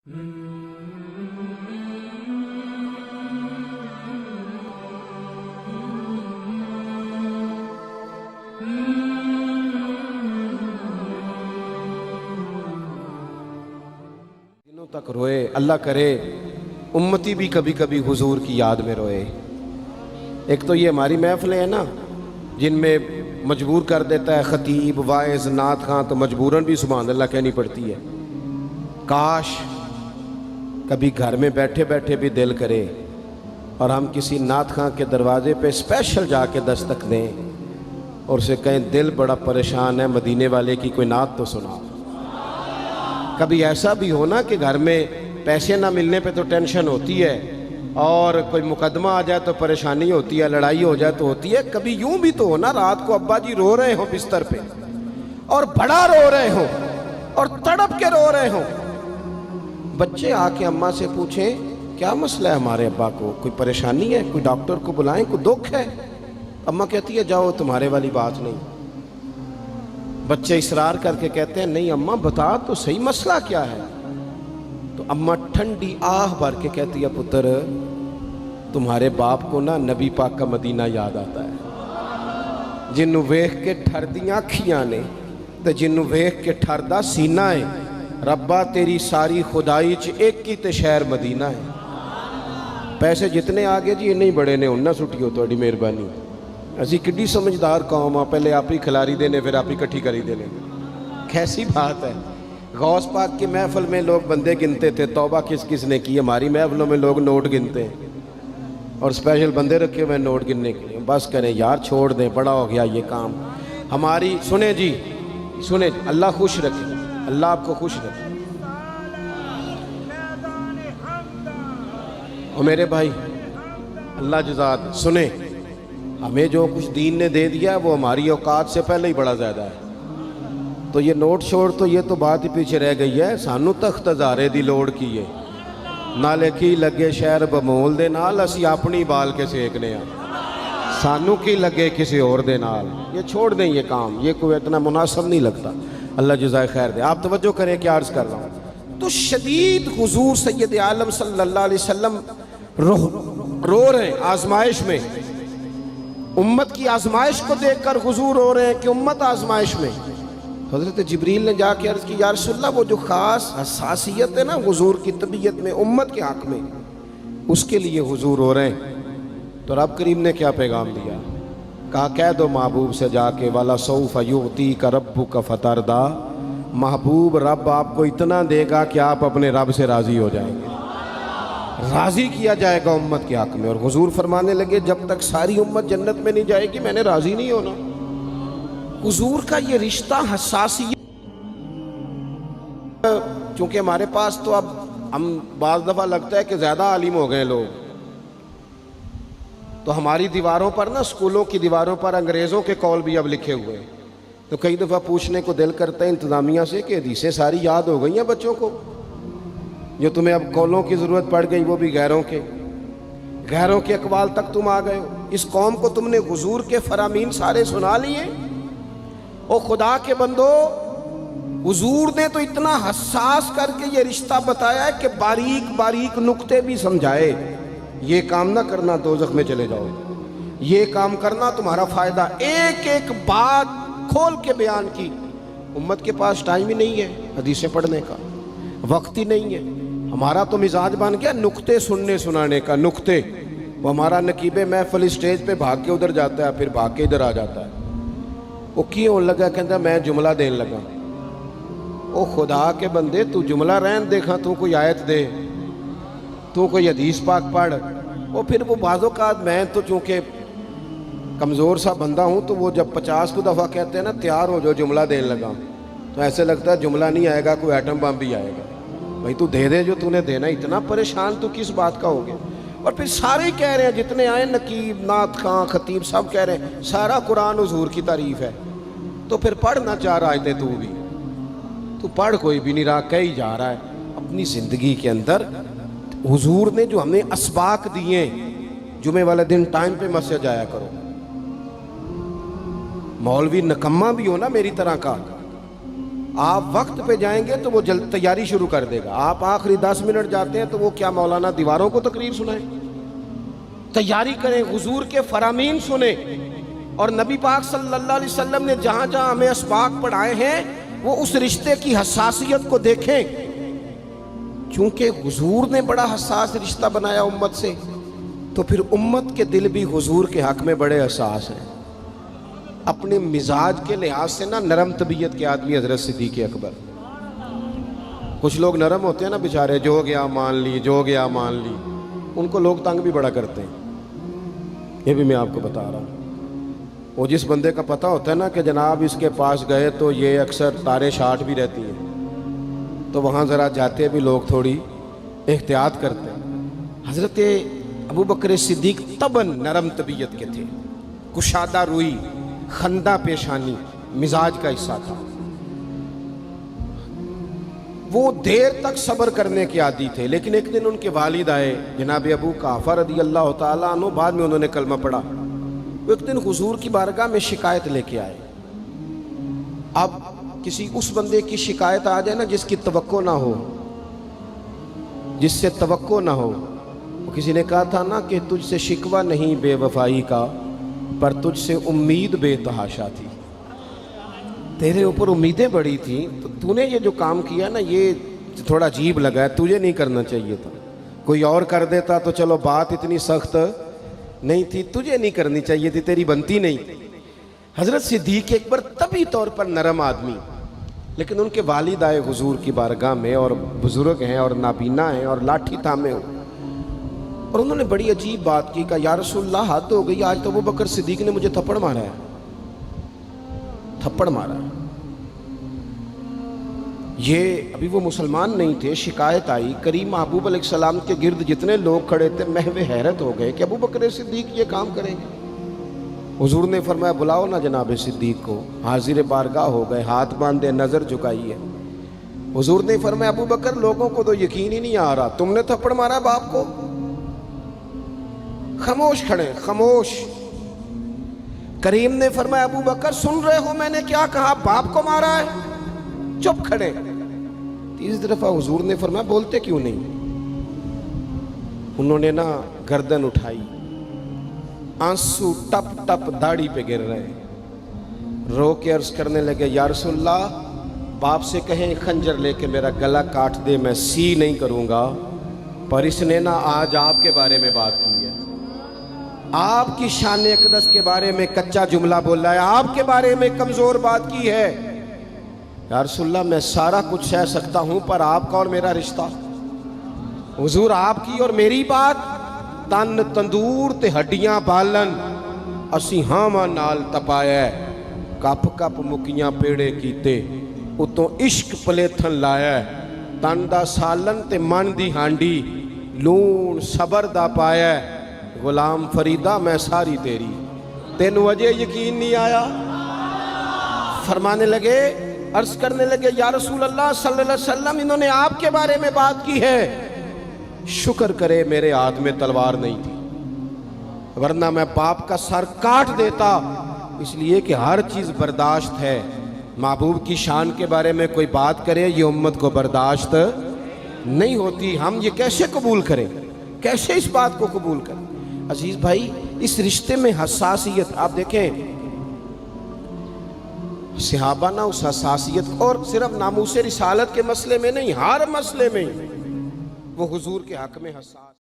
दिनों तक रोए, अल्लाह करे उम्मती भी कभी कभी हुजूर की याद में रोए। एक तो ये हमारी महफिलें हैं ना जिनमें मजबूर कर देता है खतीब, वाइज, नात खां, तो मजबूरन भी सुभान अल्लाह कहनी पड़ती है। काश कभी घर में बैठे बैठे भी दिल करे और हम किसी नात खां के दरवाजे पे स्पेशल जाके दस्तक दें और उसे कहें दिल बड़ा परेशान है, मदीने वाले की कोई नात तो सुनाओ। कभी ऐसा भी हो ना कि घर में पैसे ना मिलने पे तो टेंशन होती है और कोई मुकदमा आ जाए तो परेशानी होती है, लड़ाई हो जाए तो होती है। कभी यूं भी तो हो ना रात को अब्बा जी रो रहे हो बिस्तर पे और बड़ा रो रहे हो और तड़प के रो रहे हो, बच्चे आके अम्मा से पूछें क्या मसला है हमारे अब्बा को, कोई परेशानी है, कोई डॉक्टर को बुलाएं, कोई दुख है। अम्मा कहती है जाओ तुम्हारे वाली बात नहीं। बच्चे इसरार करके कहते हैं नहीं अम्मा बता तो सही मसला क्या है। तो अम्मा ठंडी आह भर के कहती है पुत्र तुम्हारे बाप को ना नबी पाक का मदीना याद आता है, जिन्नू वेख के ठरदियां अखियां ने ते जिन्नू वेख के ठरदा सीना है। रब्बा तेरी सारी खुदाई च एक ही ते शहर मदीना है। पैसे जितने आगे जी इन्ने ही बड़े ने उन्ना सुटियो थोड़ी मेहरबानी। असी किड्डी समझदार कौम आ, पहले आप ही खिलारी देने फिर आप ही इकट्ठी करी देने, कैसी बात है। गौस पाक की महफिल में लोग बंदे गिनते थे, तौबा किस किस ने की। हमारी महफिलों में लोग नोट गिनते हैं और स्पेशल बंदे रखे हुए नोट गिनने के लिए। बस करें यार, छोड़ दें, बड़ा हो गया ये काम हमारी। सुने जी सुने, अल्लाह खुश रखे, अल्लाह आपको खुश रखे। और मेरे भाई अल्लाह जज़ात सुने, हमें जो कुछ दीन ने दे दिया है वो हमारी औकात से पहले ही बड़ा ज़्यादा है। तो ये नोट छोड़ तो ये तो बात ही पीछे रह गई है। सानू तख्त हज़ारे दी लोड़ की है, नाले की लगे शहर बमोल दे नाल असी अपनी बाल के सेकने आ, सानू की लगे किसी और दे नाल। ये छोड़ दें ये काम, ये कोई इतना मुनासिब नहीं लगता। अल्लाह जज़ाए खैर दे। आप तवज्जो करें क्या अर्ज़ कर रहा हूँ। तो शदीद हुजूर सैयद आलम सल्लल्लाहु अलैहि वसल्लम रो रहे हैं आजमाइश में। उम्मत की आजमाइश को देखकर हुजूर रो रहे हैं कि उम्मत आजमाइश में। हज़रत जिब्रील ने जाके अर्ज़ की या रसूलल्लाह वो जो ख़ास हसासियत है ना हुजूर की तबीयत में उम्मत के हक़ में, उसके लिए हुजूर रो रहे हैं। तो रब करीम ने क्या पैगाम दिया, कहा कह दो महबूब से जाके वाला सौफ युती का रब्बु का फतरदा, महबूब रब आपको इतना देगा कि आप अपने रब से राज़ी हो जाएंगे, राज़ी किया जाएगा उम्मत के हक़ में। और हुजूर फरमाने लगे जब तक सारी उम्मत जन्नत में नहीं जाएगी मैंने राज़ी नहीं होना। हुजूर का ये रिश्ता हसासियत, चूँकि हमारे पास तो अब हम बाज़ दफ़ा लगता है कि ज़्यादा आलिम हो गए लोग, तो हमारी दीवारों पर ना, स्कूलों की दीवारों पर अंग्रेज़ों के कौल भी अब लिखे हुए हैं। तो कई दफ़ा पूछने को दिल करता है इंतज़ामिया से कि हदीसें सारी याद हो गई हैं बच्चों को, जो तुम्हें अब कौलों की ज़रूरत पड़ गई वो भी गैरों के अक़वाल तक तुम आ गए हो। इस कौम को तुमने हुजूर के फरामीन सारे सुना लिए। ओ खुदा के बंदो, हुजूर ने तो इतना हसास करके ये रिश्ता बताया है कि बारीक बारीक नुक्ते भी समझाए। ये काम ना करना दोज़ख में चले जाओ, ये काम करना तुम्हारा फ़ायदा, एक एक बात खोल के बयान की। उम्मत के पास टाइम ही नहीं है हदीसें पढ़ने का, वक्त ही नहीं है। हमारा तो मिजाज बन गया नुक्ते सुनने सुनाने का। नुक्ते, वो हमारा नकीबे महफिल स्टेज पे भाग के उधर जाता है फिर भाग के इधर आ जाता है। वो क्यों होने लगा, कहता मैं जुमला देने लगा। ओ खुदा के बंदे तू जुमला रहन देखा, तू कोई आयत दे, तू कोई हदीस पाक पढ़। वो फिर वो बाज़ों का मैं तो चूँकि कमज़ोर सा बंदा हूँ तो वो जब 50 को दफ़ा कहते हैं ना तैयार हो जो जुमला देने लगा, तो ऐसे लगता है जुमला नहीं आएगा कोई एटम बम भी आएगा। भाई तू दे दे जो तूने देना, इतना परेशान तो किस बात का हो गया। और फिर सारे ही कह रहे हैं जितने आए, नकीब, नात खां, खतीब, सब कह रहे हैं सारा कुरान हुजूर की तारीफ़ है। तो फिर पढ़ना चाह रहा है तू भी, तू पढ़, कोई भी नहीं रहा, कह ही जा रहा है। अपनी ज़िंदगी के अंदर हुजूर ने जो हमें असबाक दिए, जुमे वाले दिन टाइम पे मस्जिद जाया करो। मौलवी नकम्मा भी हो ना मेरी तरह का, آپ وقت پہ جائیں گے تو وہ جلد تیاری شروع کر دے گا. آپ آخری 10 منٹ جاتے ہیں تو وہ کیا مولانا دیواروں کو تقریر سنائیں؟ تیاری کریں, حضور کے فرامین سنیں. اور نبی پاک صلی اللہ علیہ وسلم نے جہاں جہاں ہمیں اسباق پڑھائے ہیں وہ اس رشتے کی حساسیت کو دیکھیں. چونکہ حضور نے بڑا حساس رشتہ بنایا امت سے, تو پھر امت کے دل بھی حضور کے حق میں بڑے حساس ہیں. اپنے مزاج کے لحاظ سے نا نرم طبیعت کے آدمی حضرت صدیق اکبر. کچھ لوگ نرم ہوتے ہیں نا بیچارے, جو گیا مان لی, جو گیا مان لی, ان کو لوگ تنگ بھی بڑا کرتے ہیں. یہ بھی میں آپ کو بتا رہا ہوں. وہ جس بندے کا پتہ ہوتا ہے نا کہ جناب اس کے پاس گئے تو یہ اکثر تارے شاٹ بھی رہتی ہیں, تو وہاں ذرا جاتے بھی لوگ تھوڑی احتیاط کرتے ہیں. حضرت ابو بکر صدیق طبعاً نرم طبیعت کے تھے, کشادہ روئی, خندہ پیشانی مزاج کا حصہ تھا. وہ دیر تک صبر کرنے کے عادی تھے. لیکن ایک دن ان کے والد آئے جناب ابو قحافہ رضی اللہ تعالیٰ عنہ, بعد میں انہوں نے کلمہ پڑھا. وہ ایک دن حضور کی بارگاہ میں شکایت لے کے آئے. اب کسی اس بندے کی شکایت آ جائے نا جس کی توقع نہ ہو, جس سے توقع نہ ہو. کسی نے کہا تھا نا کہ تجھ سے شکوہ نہیں بے وفائی کا, پر تجھ سے امید بے تحاشا تھی. تیرے اوپر امیدیں بڑی تھیں, تو نے یہ جو کام کیا نا یہ تھوڑا عجیب لگا ہے, تجھے نہیں کرنا چاہیے تھا. کوئی اور کر دیتا تو چلو بات اتنی سخت نہیں تھی, تجھے نہیں کرنی چاہیے تھی, تیری بنتی نہیں. حضرت صدیق اکبر طبی طور پر نرم آدمی, لیکن ان کے والد آئے حضور کی بارگاہ میں, اور بزرگ ہیں اور نابینا ہیں اور لاٹھی تھامے ہو, اور انہوں نے بڑی عجیب بات کی. کہا یا رسول اللہ حد ہو گئی, آج تو ابو بکر صدیق نے مجھے تھپڑ مارا ہے, تھپڑ مارا ہے. یہ ابھی وہ مسلمان نہیں تھے. شکایت آئی, کریم محبوب علیہ السلام کے گرد جتنے لوگ کھڑے تھے محو حیرت ہو گئے کہ ابو بکر صدیق یہ کام کریں گے. حضور نے فرمایا بلاؤ نا جناب صدیق کو. حاضر بارگاہ ہو گئے, ہاتھ باندھے, نظر جھکائی ہے. حضور نے فرمایا ابو بکر لوگوں کو تو یقین ہی نہیں آ رہا, تم نے تھپڑ مارا باپ کو. خاموش کھڑے, خاموش. کریم نے فرمایا ابو بکر سن رہے ہو میں نے کیا کہا, باپ کو مارا ہے. چپ کھڑے. تیسری دفعہ حضور نے فرمایا بولتے کیوں نہیں. انہوں نے نا گردن اٹھائی, آنسو ٹپ ٹپ داڑھی پہ گر رہے, رو کے عرض کرنے لگے یا رسول اللہ باپ سے کہیں خنجر لے کے میرا گلا کاٹ دے, میں سی نہیں کروں گا, پر اس نے نا آج آپ کے بارے میں بات کی ہے, آپ کی شان اقدس کے بارے میں کچا جملہ بولا ہے, آپ کے بارے میں کمزور بات کی ہے. یا رسول اللہ میں سارا کچھ سہ سکتا ہوں, پر آپ کا اور میرا رشتہ. حضور آپ کی اور میری بات تن تندور تے ہڈیاں بالن, اسی ہاواں نال تپایا, کپ کپ مکیاں پیڑے کیتے, اتوں عشق پلیتھن لایا, تن دا سالن تے من دی ہانڈی, لون صبر دا پایا, غلام فریدہ میں ساری تیری. تینوں وجہ یقین نہیں آیا. فرمانے لگے, عرض کرنے لگے یا رسول اللہ صلی اللہ علیہ وسلم انہوں نے آپ کے بارے میں بات کی ہے, شکر کرے میرے ہاتھ میں تلوار نہیں تھی, ورنہ میں باپ کا سر کاٹ دیتا. اس لیے کہ ہر چیز برداشت ہے. محبوب کی شان کے بارے میں کوئی بات کرے یہ امت کو برداشت نہیں ہوتی. ہم یہ کیسے قبول کریں, کیسے اس بات کو قبول کریں. عزیز بھائی اس رشتے میں حساسیت, آپ دیکھیں صحابہ نا اس حساسیت, اور صرف ناموس رسالت کے مسئلے میں نہیں, ہر مسئلے میں وہ حضور کے حق میں حساس.